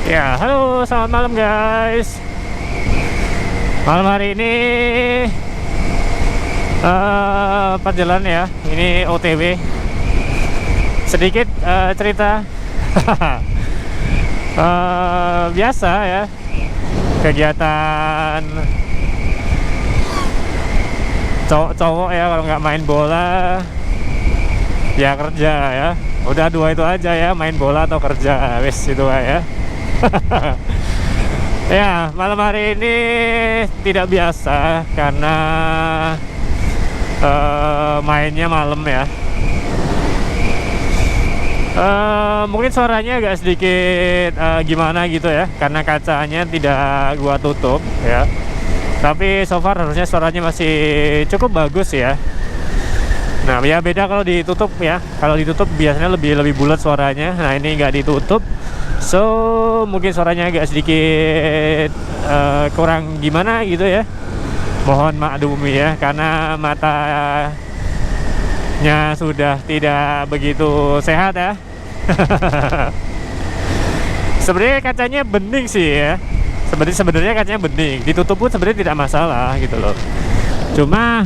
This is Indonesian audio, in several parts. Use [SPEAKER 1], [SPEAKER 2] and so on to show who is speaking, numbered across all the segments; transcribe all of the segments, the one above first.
[SPEAKER 1] Ya, halo, selamat malam guys. Malam hari ini perjalanan ya. Ini OTW. Sedikit cerita. Biasa ya, kegiatan cowok-cowok ya. Kalau nggak main bola ya kerja ya. Udah dua itu aja ya, main bola atau kerja. Wes itu ya. Ya, malam hari ini tidak biasa karena mainnya malam ya. Mungkin suaranya agak sedikit gimana gitu ya, karena kacanya tidak gua tutup ya. Tapi so far harusnya suaranya masih cukup bagus ya. Nah, ya beda kalau ditutup ya. Kalau ditutup biasanya lebih bulat suaranya. Nah, ini nggak ditutup. So, mungkin suaranya agak sedikit kurang gimana gitu ya. Mohon maklumi ya, karena matanya sudah tidak begitu sehat ya. Sebenarnya kacanya bening sih ya. Sebenarnya kacanya bening. Ditutup pun sebenarnya tidak masalah gitu loh. Cuma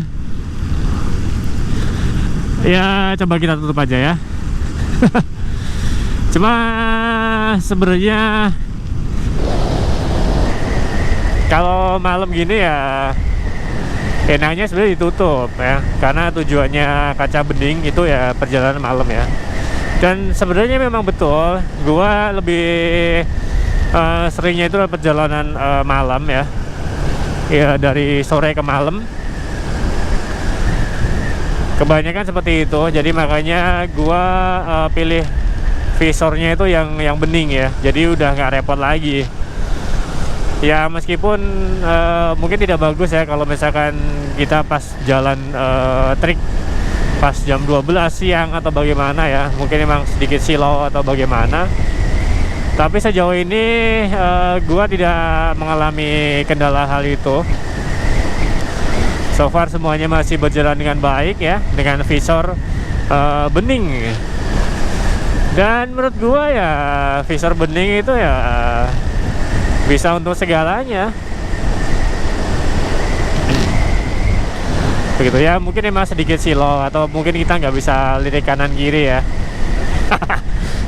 [SPEAKER 1] ya coba kita tutup aja ya. Cuma sebenarnya kalau malam gini ya enaknya sebenarnya ditutup ya, karena tujuannya kaca bening itu ya perjalanan malam ya. Dan sebenarnya memang betul, gua lebih seringnya itu perjalanan malam ya, ya dari sore ke malam. Kebanyakan seperti itu, jadi makanya gua pilih visornya itu yang bening ya, jadi udah nggak repot lagi ya. Meskipun mungkin tidak bagus ya kalau misalkan kita pas jalan trik pas jam 12 siang atau bagaimana ya, mungkin memang sedikit silau atau bagaimana. Tapi sejauh ini gua tidak mengalami kendala hal itu. So far semuanya masih berjalan dengan baik ya, dengan visor bening. Dan menurut gua ya visor bening itu ya bisa untuk segalanya. Begitu ya, mungkin emang sedikit silau atau mungkin kita nggak bisa lirik kanan kiri ya.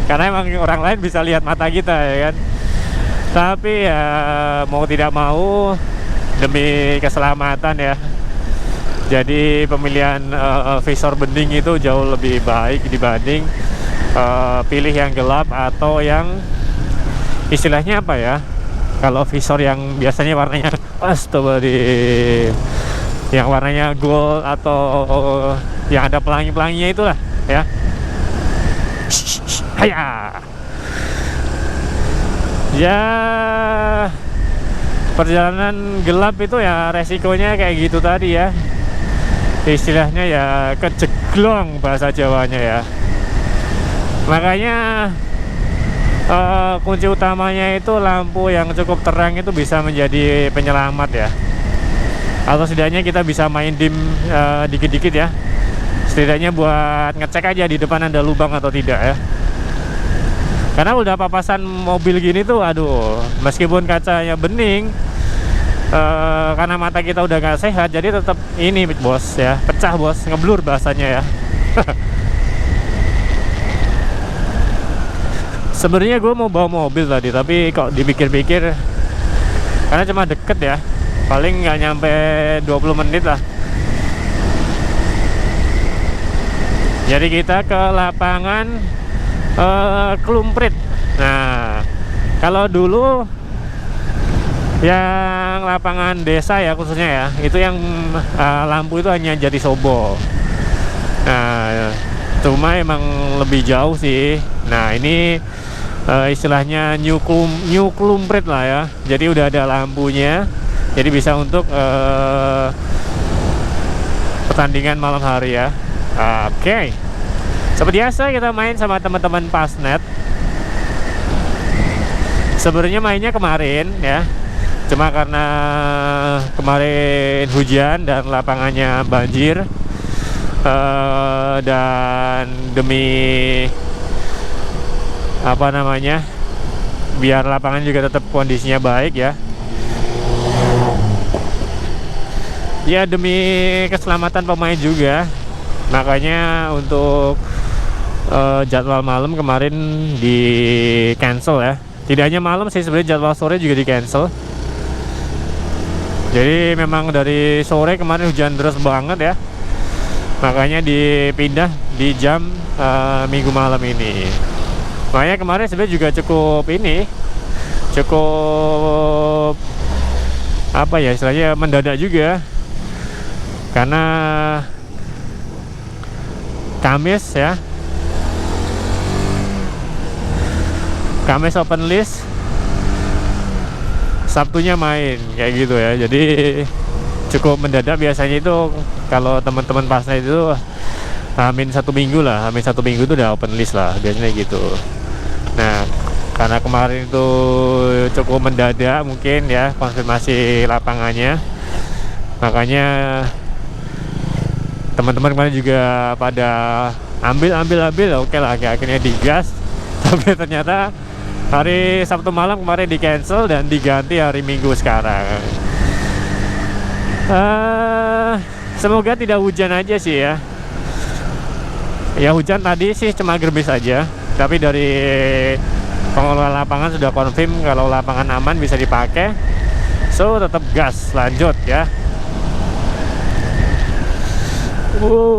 [SPEAKER 1] Karena emang orang lain bisa lihat mata kita ya kan. Tapi ya mau tidak mau demi keselamatan ya. Jadi pemilihan visor bening itu jauh lebih baik dibanding pilih yang gelap atau yang istilahnya apa ya, kalau visor yang biasanya warnanya yang warnanya gold atau yang ada pelangi-pelanginya itulah ya. Haya ya, perjalanan gelap itu ya resikonya kayak gitu tadi ya, istilahnya ya kejeglong bahasa Jawanya ya. Makanya kunci utamanya itu lampu yang cukup terang itu bisa menjadi penyelamat ya, atau setidaknya kita bisa main dim dikit-dikit ya, setidaknya buat ngecek aja di depan ada lubang atau tidak ya. Karena udah papasan mobil gini tuh aduh, meskipun kacanya bening, karena mata kita udah gak sehat, jadi tetap ini bos ya, pecah bos, ngeblur bahasanya ya. Sebenarnya gue mau bawa mobil tadi, tapi kok dipikir-pikir karena cuma deket ya, paling nggak nyampe 20 menit lah. Jadi kita ke lapangan Klumprit. Nah, kalau dulu yang lapangan desa ya khususnya ya, itu yang lampu itu hanya jadi sobo. Nah, cuma emang lebih jauh sih. Nah, ini istilahnya new Klumprit lah ya. Jadi udah ada lampunya, jadi bisa untuk pertandingan malam hari ya. Oke. Seperti biasa kita main sama teman-teman Pasnet. Sebenarnya mainnya kemarin ya, cuma karena kemarin hujan dan lapangannya banjir, dan demi apa namanya, biar lapangan juga tetap kondisinya baik ya. Ya demi keselamatan pemain juga, makanya untuk jadwal malam kemarin di cancel ya. Tidak hanya malam sih, sebenarnya jadwal sore juga di cancel. Jadi memang dari sore kemarin hujan deras banget ya, makanya dipindah di jam minggu malam ini. Makanya kemarin sebenarnya juga cukup apa ya istilahnya, mendadak juga, karena Kamis ya, Kamis open list, Sabtunya main kayak gitu ya. Jadi cukup mendadak. Biasanya itu kalau teman-teman pasnya itu Hamin 1 minggu lah, Hamin 1 minggu itu udah open list lah biasanya gitu. Nah karena kemarin itu cukup mendadak mungkin ya konfirmasi lapangannya, makanya teman-teman kemarin juga pada ambil oke lah, akhirnya digas. Tapi ternyata hari Sabtu malam kemarin di cancel dan diganti hari Minggu sekarang. Semoga tidak hujan aja sih ya. Ya hujan tadi sih cuma gerimis aja, tapi dari pengelola lapangan sudah confirm kalau lapangan aman bisa dipakai. So tetap gas, lanjut ya. Wow.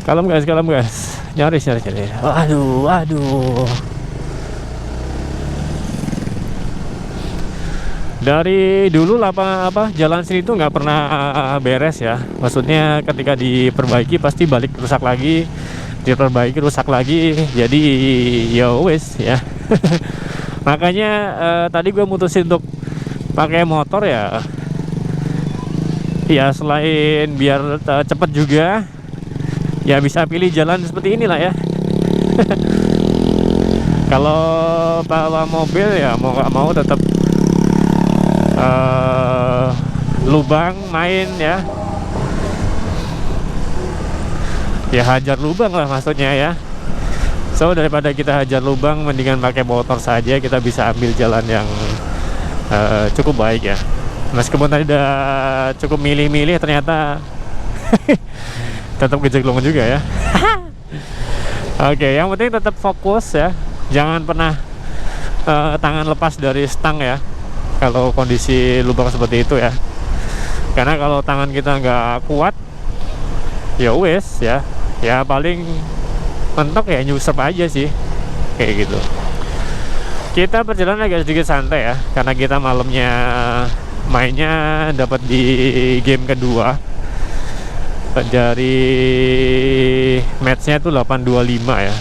[SPEAKER 1] Kalem guys, nyaris. Waduh. Dari dulu jalan sini tuh nggak pernah beres ya. Maksudnya ketika diperbaiki pasti balik rusak lagi, diperbaiki rusak lagi. Jadi ya wes ya. Makanya tadi gue mutusin untuk pakai motor ya. Ya selain biar cepet juga, ya bisa pilih jalan seperti inilah ya. Kalau bawa mobil ya mau nggak mau tetap lubang main ya. Ya hajar lubang lah maksudnya ya. So daripada kita hajar lubang, mendingan pakai motor saja, kita bisa ambil jalan yang cukup baik ya. Meskipun tadi udah cukup milih-milih, ternyata tetap kejeglong juga ya. Oke, yang penting tetap fokus ya. Jangan pernah tangan lepas dari stang ya, kalau kondisi lubang seperti itu ya. Karena kalau tangan kita nggak kuat, ya wes ya. Ya paling mentok ya nyusep aja sih, kayak gitu. Kita berjalan agak sedikit santai ya, karena kita malamnya mainnya dapat di game kedua. Dari matchnya itu 825 ya.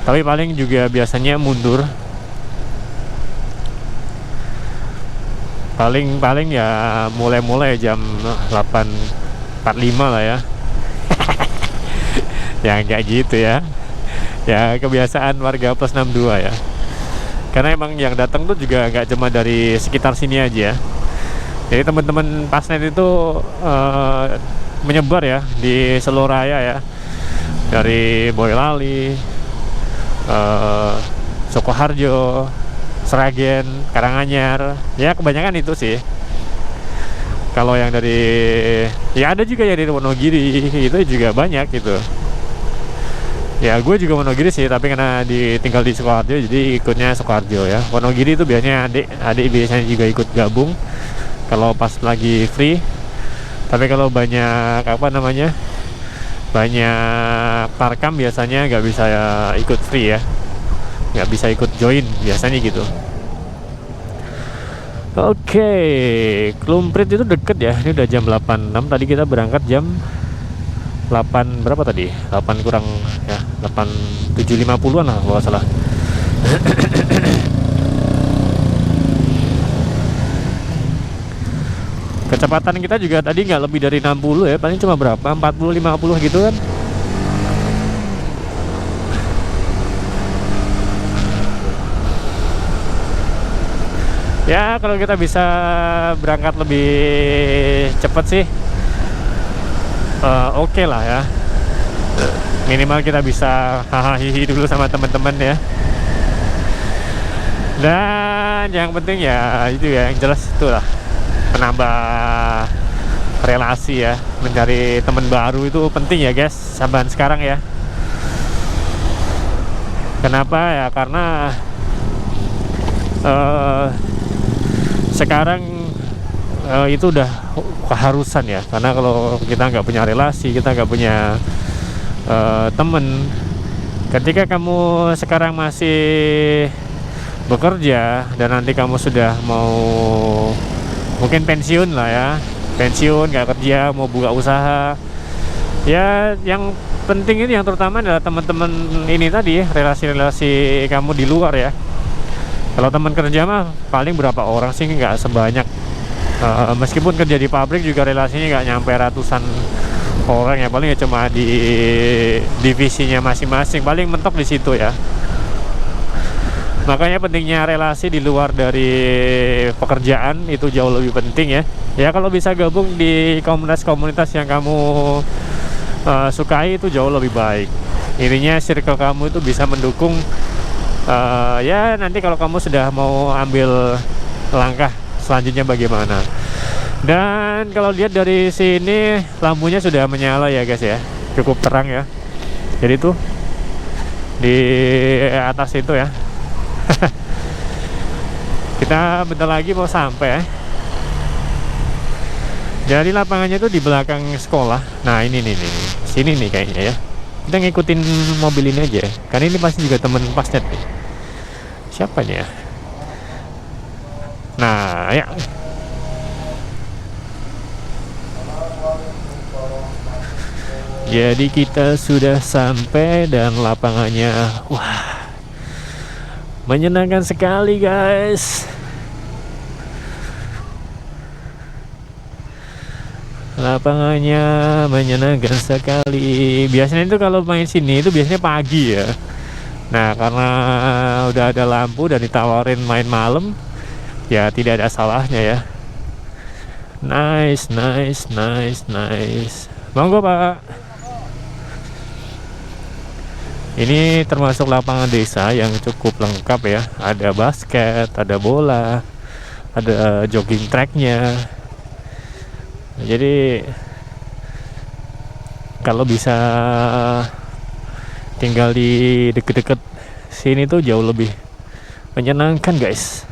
[SPEAKER 1] Tapi paling juga biasanya mundur. Paling ya mulai jam 8.45 lah ya. Ya kayak gitu ya. Ya kebiasaan warga plus 62 ya. Karena emang yang datang tuh juga nggak cuma dari sekitar sini aja. Jadi teman-teman pasnet itu menyebar ya di seluruh raya ya. Dari Boyolali, Sukoharjo, Sragen, Karanganyar, ya kebanyakan itu sih. Kalau yang dari, ya ada juga yang dari Wonogiri, itu juga banyak gitu. Ya gue juga Wonogiri sih, tapi karena tinggal di Sukoharjo jadi ikutnya Sukoharjo ya. Wonogiri itu biasanya adik biasanya juga ikut gabung kalau pas lagi free. Tapi kalau banyak banyak parkam biasanya nggak bisa ikut free ya, nggak bisa ikut join biasanya gitu. Oke, Klumprit itu deket ya. Ini udah jam 8.06. Tadi kita berangkat jam 8 berapa tadi? 8 kurang ya, 8.750-an lah kalau nggak salah. Kecepatan kita juga tadi nggak lebih dari 60 ya, paling cuma berapa? 40-50 gitu kan. Ya kalau kita bisa berangkat lebih cepat sih oke lah ya. minimal kita bisa hahaha dulu sama teman-teman ya. Dan yang penting ya itu ya, yang jelas itulah penambah relasi ya, mencari teman baru itu penting ya guys, zaman sekarang ya. Kenapa ya? Karena sekarang itu udah keharusan ya, karena kalau kita nggak punya relasi, kita nggak punya temen, ketika kamu sekarang masih bekerja dan nanti kamu sudah mau mungkin pensiun lah ya, pensiun nggak kerja mau buka usaha ya, yang penting ini yang terutama adalah teman-teman ini tadi, relasi-relasi kamu di luar ya. Kalau teman kerja mah paling berapa orang sih, nggak sebanyak meskipun kerja di pabrik juga relasinya nggak nyampe ratusan orang ya, paling ya cuma di divisinya masing-masing, paling mentok di situ ya. Makanya pentingnya relasi di luar dari pekerjaan itu jauh lebih penting ya. Ya kalau bisa gabung di komunitas-komunitas yang kamu sukai itu jauh lebih baik. Intinya circle kamu itu bisa mendukung ya nanti kalau kamu sudah mau ambil langkah selanjutnya bagaimana. Dan kalau lihat dari sini lampunya sudah menyala ya guys ya, cukup terang ya. Jadi tuh di atas itu ya. Kita bentar lagi mau sampai. Jadi lapangannya itu di belakang sekolah. Nah ini nih, sini nih kayaknya ya. Kita ngikutin mobil ini aja, karena ini pasti juga temen pasnya nih. Siapa nih ya? Nah ya. Jadi kita sudah sampai dan lapangannya, wah, menyenangkan sekali guys. Lapangannya menyenangkan sekali. Biasanya itu kalau main sini itu biasanya pagi ya. Nah karena udah ada lampu dan ditawarin main malam, ya tidak ada salahnya ya. Nice. Monggo pak. Ini termasuk lapangan desa yang cukup lengkap ya. Ada basket, ada bola, ada jogging tracknya. Jadi kalau bisa tinggal di deket-deket sini tuh jauh lebih menyenangkan guys.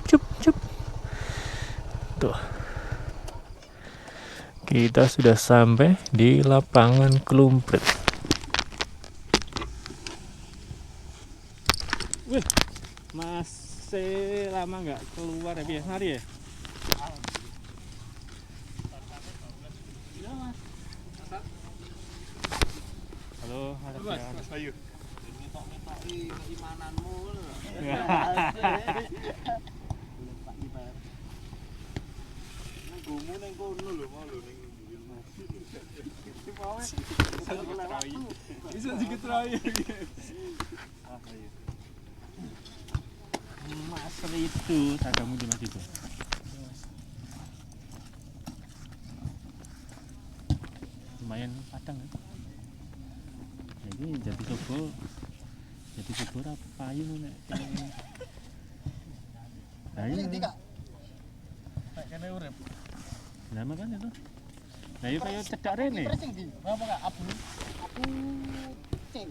[SPEAKER 1] Cup. Tuh. Kita sudah sampai di lapangan Klumprit. Wih, masih lama nggak keluar ya, biasa hari ya? Halo, Mas Bayu. Keimananmu. Gumu neng kono lho, mau lho ning bisa diketerai. Mas itu tagamu di mas itu. Lumayan padang ya. Jadi jadi coba payu nek. Ayo. Kene urip. Lah makane to. Lah yo kaya cedak rene. Apa gak abu cing.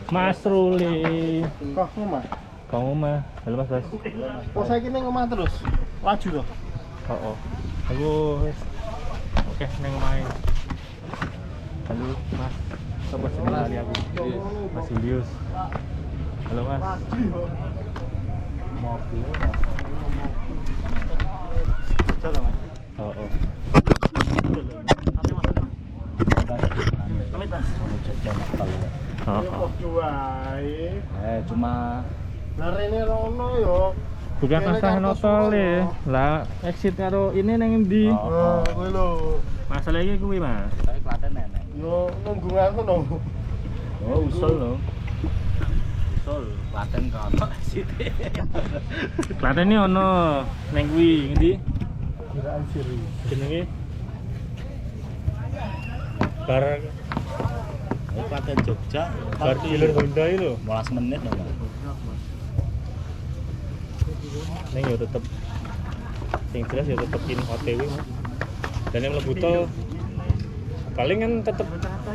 [SPEAKER 1] Mas Ruli.
[SPEAKER 2] Kok ngomah?
[SPEAKER 1] Kamu mah, halo Mas.
[SPEAKER 2] Kok saya kini ngomah terus? Laju loh.
[SPEAKER 1] Oh. Aku oke neng main. Halo Mas. Coba sekali aku. Mas Julius. Halo Mas. Mobil.
[SPEAKER 2] Jalan Mas.
[SPEAKER 1] Oh.
[SPEAKER 2] Amit Mas.
[SPEAKER 3] Cuma
[SPEAKER 2] Rene rono yo.
[SPEAKER 1] Bukan masalah notol ya. Lah exit karo ini neng endi?
[SPEAKER 2] Oh, kuwi lho.
[SPEAKER 1] Masalah iki kuwi Mas.
[SPEAKER 3] saya Klaten nenek.
[SPEAKER 2] Yo nunggungan ngono.
[SPEAKER 3] Oh, usul lho. Usul Klaten kono exit.
[SPEAKER 1] Klaten ini ono neng kuwi ngendi?
[SPEAKER 2] Kiraan siri.
[SPEAKER 1] Jenenge Bar
[SPEAKER 3] Oh, Klaten Jogja.
[SPEAKER 1] Bar dealer Honda itu.
[SPEAKER 3] 15 menit lho, Mas.
[SPEAKER 1] Neng yo tetep sing jelas ya tetep in OTW Mas. Dan yang mlebu tol paling kan tetep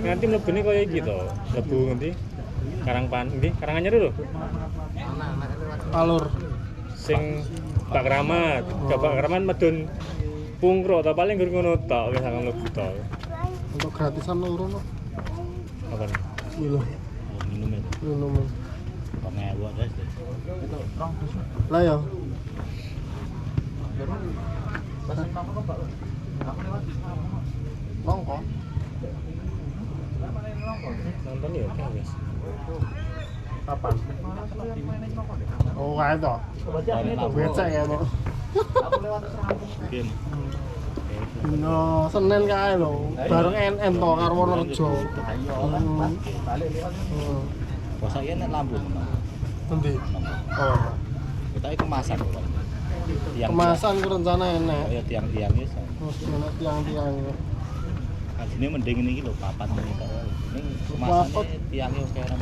[SPEAKER 1] nganti mlebune kaya iki to. Mlebu ngendi? Karangpan ngendi? Karanganyar lho.
[SPEAKER 2] Alur.
[SPEAKER 1] Sing Pak Kramat, Pak Kramat medun Pungkro ta paling gur ngono tok wis sak mlebu tol.
[SPEAKER 2] Untuk gratisan loro no.
[SPEAKER 1] Apa nih?
[SPEAKER 2] Iki lho,
[SPEAKER 3] Minum itu.
[SPEAKER 2] minum.
[SPEAKER 3] Pengewa guys.
[SPEAKER 2] Lah ya. Nongko.
[SPEAKER 1] Nonton ya oke guys.
[SPEAKER 2] Kapan? Oh, kae to. Becek ya no.
[SPEAKER 3] Game.
[SPEAKER 2] No, Senin kae lho. Bareng NN to karo Wonorejo.
[SPEAKER 3] Masa iya nek lampu menang.
[SPEAKER 2] Endi? Oh.
[SPEAKER 3] Kita iki kemasan kok.
[SPEAKER 2] Kemasan ku rencana enek.
[SPEAKER 3] Ya tiang-tiang wis.
[SPEAKER 2] Terus enek tiang-tiang.
[SPEAKER 3] Ajine mending ini lho papat menit. Ini
[SPEAKER 2] Papat.
[SPEAKER 3] kemasane tiangnya wis kaya rem.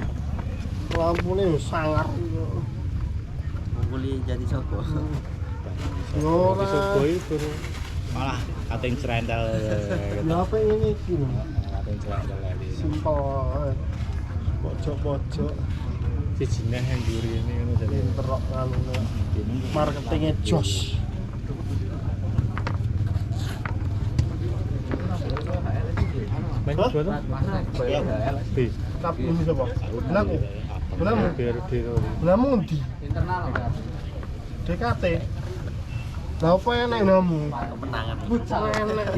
[SPEAKER 2] Lampune yo sangar.
[SPEAKER 3] Nguli jadi sopo.
[SPEAKER 2] Yo
[SPEAKER 1] Wis
[SPEAKER 2] ora.
[SPEAKER 1] boy turu.
[SPEAKER 3] Malah kating cerendel.
[SPEAKER 2] Ya apa ini iki lho.
[SPEAKER 3] Kating cerendel lagi.
[SPEAKER 2] Simpel ae. Pojok-pojok
[SPEAKER 1] Sijine yang duri ini ngono jadi.
[SPEAKER 2] pinter kok anu marketingnya jos.
[SPEAKER 1] Main
[SPEAKER 2] Hah?
[SPEAKER 1] dua tuh. B.
[SPEAKER 2] Tapi ini sapa? Benaku. Benamu.
[SPEAKER 1] BRD to.
[SPEAKER 2] Benamu ndi? Internal. DKT. Lah apa enek benamu?
[SPEAKER 3] Kemenangan.
[SPEAKER 2] Enek.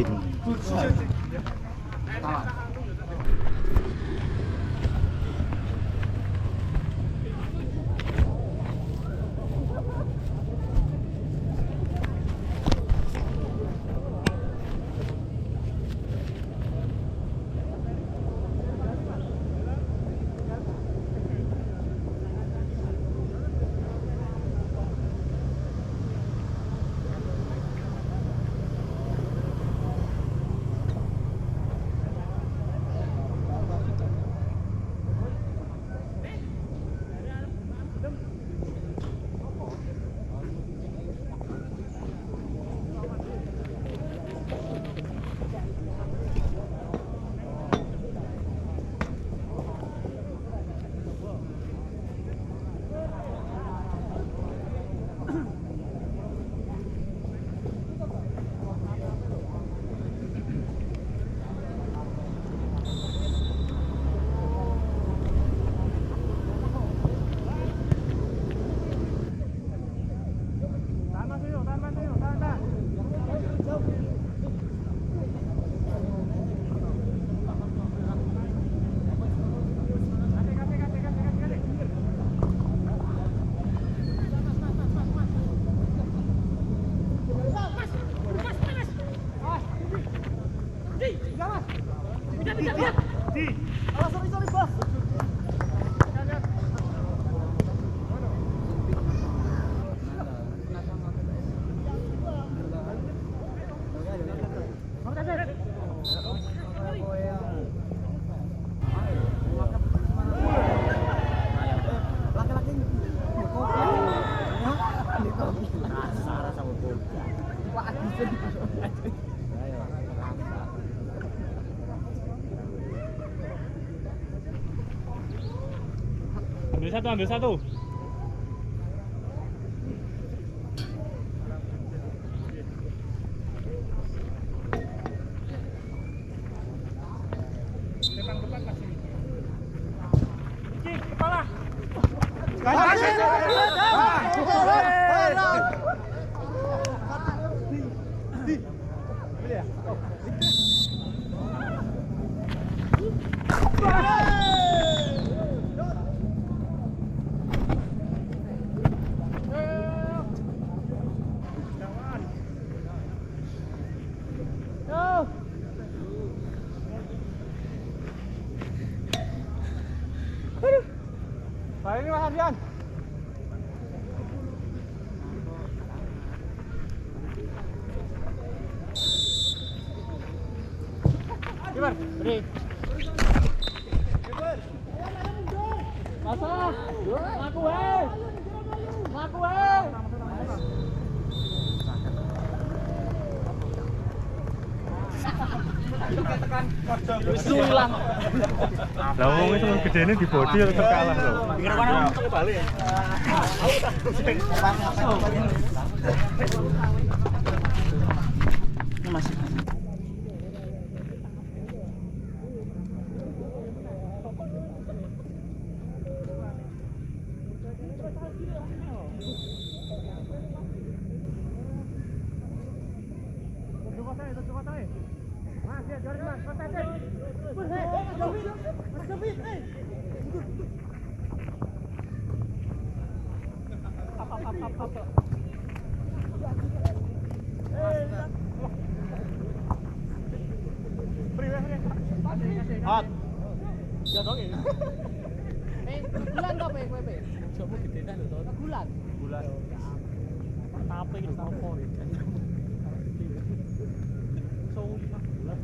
[SPEAKER 1] ambil satu.
[SPEAKER 2] Baik ini Mas Ardian. Kiper, beri. Masa, laku
[SPEAKER 1] Sulang. Lah wong itu gedene di body tetep kalah lho.
[SPEAKER 3] Pinggir mana balik ya. Ini masih.
[SPEAKER 2] Hot. Ya dong ini. Bulan to PWP. Coba gede dah lho to. Bulan. Tapi iki opo iki. So bulan.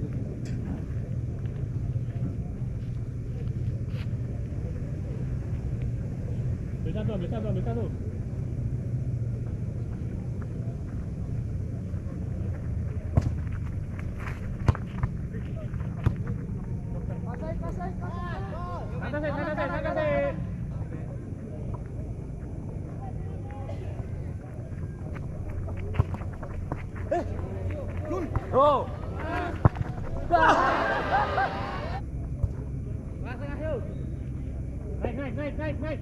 [SPEAKER 2] Bisa tuh. Oh. Naik.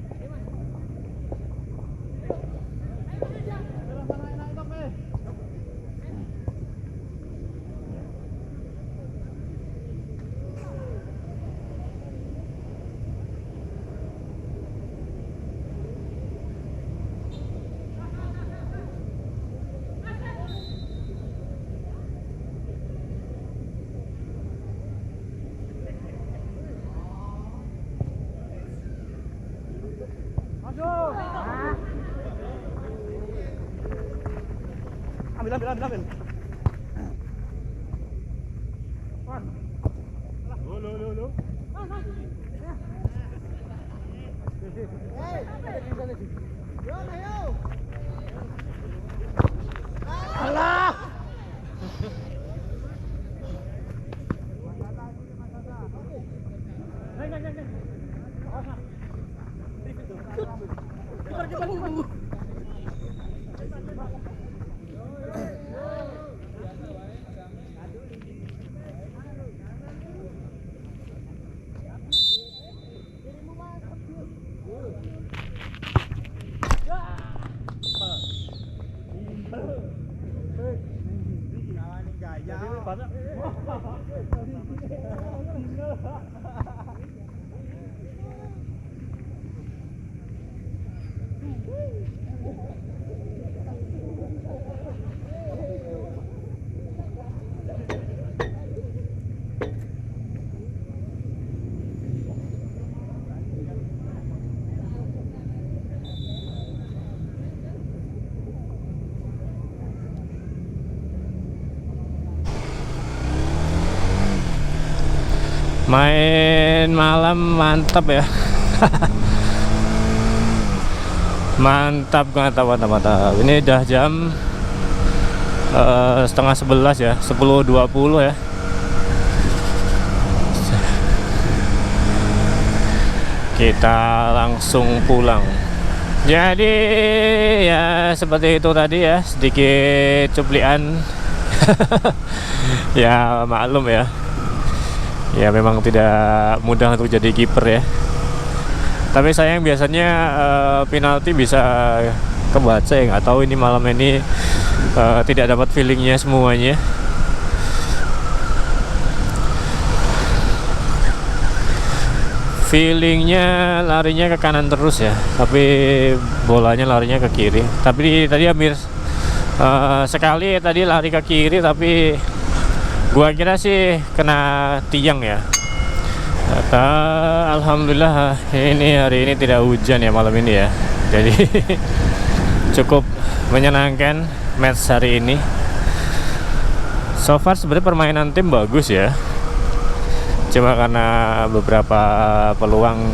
[SPEAKER 2] Ambil. Lo. Alah. Main malam mantap ya. Mantap. Ini udah jam setengah 11 ya, 10.20 ya.
[SPEAKER 1] kita langsung pulang. Jadi ya seperti itu tadi ya, sedikit cuplikan. Ya maklum ya. Ya memang tidak mudah untuk jadi kiper ya. Tapi sayang biasanya penalti bisa kebaca ya, nggak tahu ini malam ini tidak dapat feelingnya semuanya. Feelingnya larinya ke kanan terus ya, tapi bolanya larinya ke kiri. Tapi tadi hampir sekali tadi lari ke kiri, tapi gua kira sih kena tiang ya. Alhamdulillah ini hari ini tidak hujan ya malam ini ya. Jadi cukup menyenangkan match hari ini. So far sebenarnya permainan tim bagus ya. Cuma karena beberapa peluang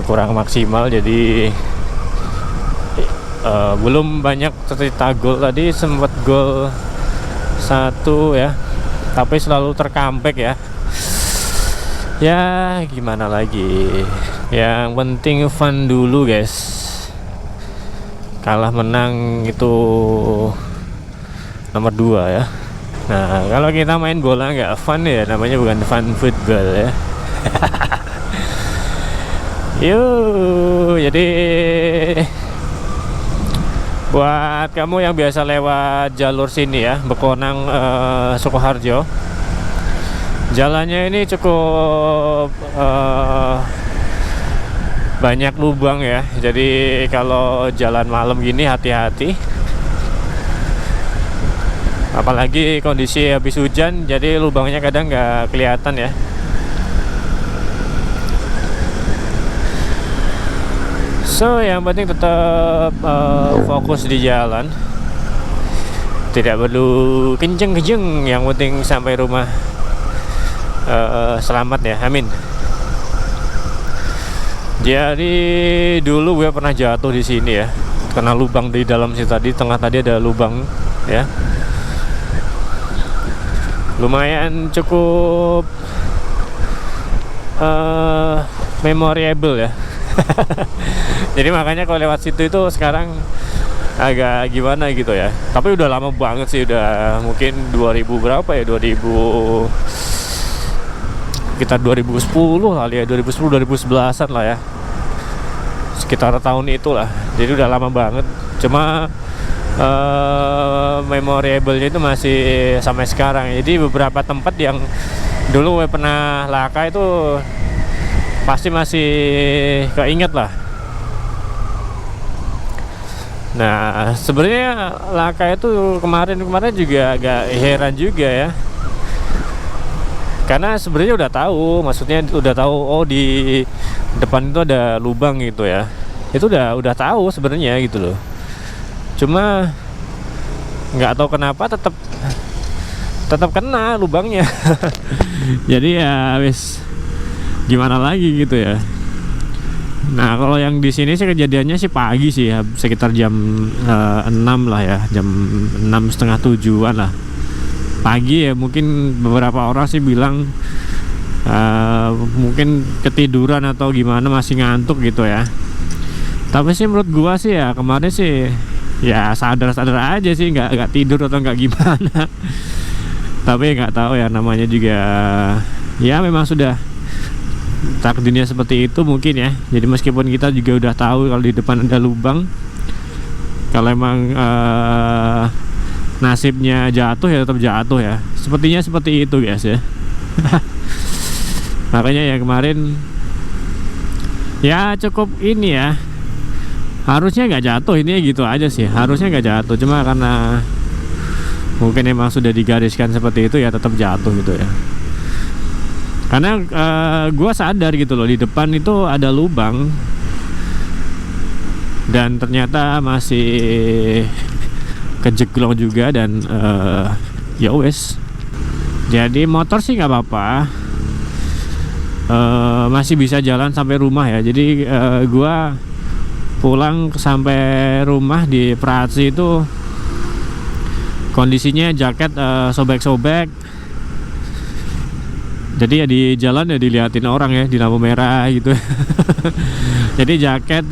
[SPEAKER 1] kurang maksimal, jadi belum banyak tercipta gol. Tadi sempat gol 1 ya, tapi selalu tercomeback ya. Ya gimana lagi, yang penting fun dulu guys. Kalah menang itu nomor 2 ya. Nah, kalau kita main bola nggak fun ya, namanya bukan fun football ya. Yuk, jadi buat kamu yang biasa lewat jalur sini ya, Bekonang Sukoharjo, jalannya ini cukup banyak lubang ya. Jadi kalau jalan malam gini hati-hati. Apalagi kondisi habis hujan, jadi lubangnya kadang nggak kelihatan ya. So yang penting tetap fokus di jalan, tidak perlu kenceng-kenceng, yang penting sampai rumah selamat ya, amin. Jadi dulu gue pernah jatuh di sini ya, kena lubang di dalam sini tadi, tengah tadi ada lubang ya. Lumayan cukup memorable ya. Jadi makanya kalau lewat situ itu sekarang agak gimana gitu ya. Tapi udah lama banget sih, udah mungkin 2000 berapa ya, 2000 sekitar 2010 kali ya, 2010 2011an lah ya, sekitar tahun itulah. Jadi udah lama banget. Cuma memorable-nya itu masih sampai sekarang. Jadi beberapa tempat yang dulu gue pernah laka itu pasti masih keinget lah. Nah sebenarnya laka itu kemarin juga agak heran juga ya, karena sebenarnya udah tahu, maksudnya udah tahu oh di depan itu ada lubang gitu ya. Itu udah tahu sebenarnya gitu loh. Cuma nggak tahu kenapa tetap kena lubangnya. Jadi ya wis gimana lagi gitu ya. Nah kalau yang di sini sih kejadiannya sih pagi sih ya, sekitar jam 6 lah ya, jam 6 setengah 7-an lah pagi ya. Mungkin beberapa orang sih bilang mungkin ketiduran atau gimana, masih ngantuk gitu ya. Tapi sih menurut gua sih ya kemarin sih ya sadar-sadar aja sih, nggak tidur atau nggak gimana. Tapi nggak tahu ya, namanya juga ya memang sudah takdirnya seperti itu mungkin ya. Jadi meskipun kita juga udah tahu kalau di depan ada lubang, kalau emang nasibnya jatuh ya tetap jatuh ya. Sepertinya seperti itu guys ya. Makanya ya kemarin ya cukup ini ya, harusnya nggak jatuh, ini gitu aja sih, harusnya nggak jatuh. Cuma karena mungkin emang sudah digariskan seperti itu ya tetap jatuh gitu ya. Karena gua sadar gitu loh, di depan itu ada lubang dan ternyata masih kejeglong juga. Dan ya wes, jadi motor sih nggak apa-apa, masih bisa jalan sampai rumah ya. Jadi gua pulang sampai rumah di Prahatsi itu kondisinya jaket sobek-sobek, Jadi ya di jalan ya diliatin orang ya di lampu merah gitu. Jadi jaket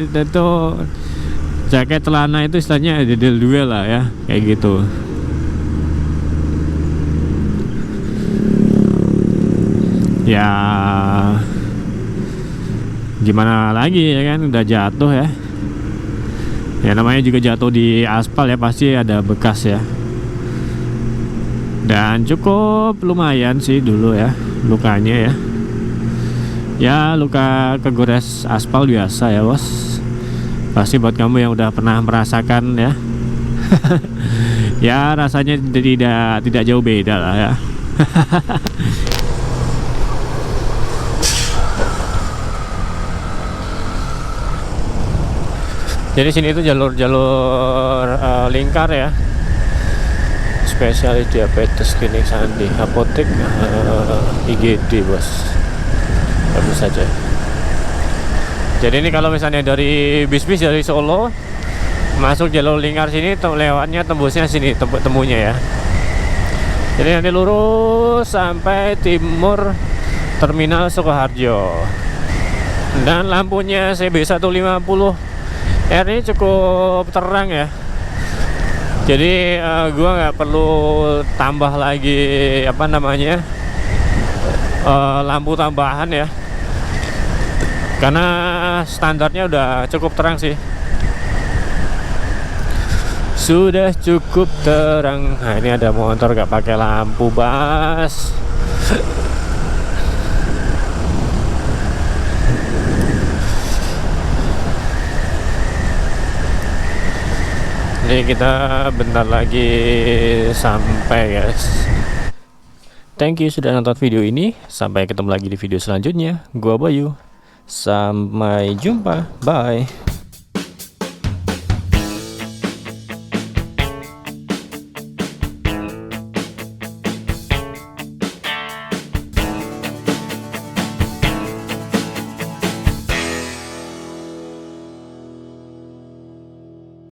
[SPEAKER 1] celana itu istilahnya dedel duel lah ya, kayak gitu. Ya gimana lagi ya kan, udah jatuh ya. Ya namanya juga jatuh di aspal ya, pasti ada bekas ya. Dan cukup lumayan sih dulu ya lukanya ya. Ya luka kegores aspal biasa ya bos. Pasti buat kamu yang udah pernah merasakan ya. Ya rasanya tidak jauh beda lah ya. Jadi sini itu jalur lingkar ya. Spesialis diabetes klinik Sandi, apotek IGD bos. Bagus saja. Jadi ini kalau misalnya dari bis-bis dari Solo masuk jalur lingkar sini, lewatnya tembusnya sini temunya ya. Jadi nanti lurus sampai timur Terminal Sukoharjo. Dan lampunya CB 150 R ini cukup terang ya. Jadi gua nggak perlu tambah lagi apa namanya lampu tambahan ya, karena standarnya udah cukup terang sih. Sudah cukup terang. Nah ini ada motor nggak pakai lampu bas. Jadi kita bentar lagi sampai guys. Thank you sudah nonton video ini. Sampai ketemu lagi di video selanjutnya. Gua Bayu. Sampai jumpa. Bye.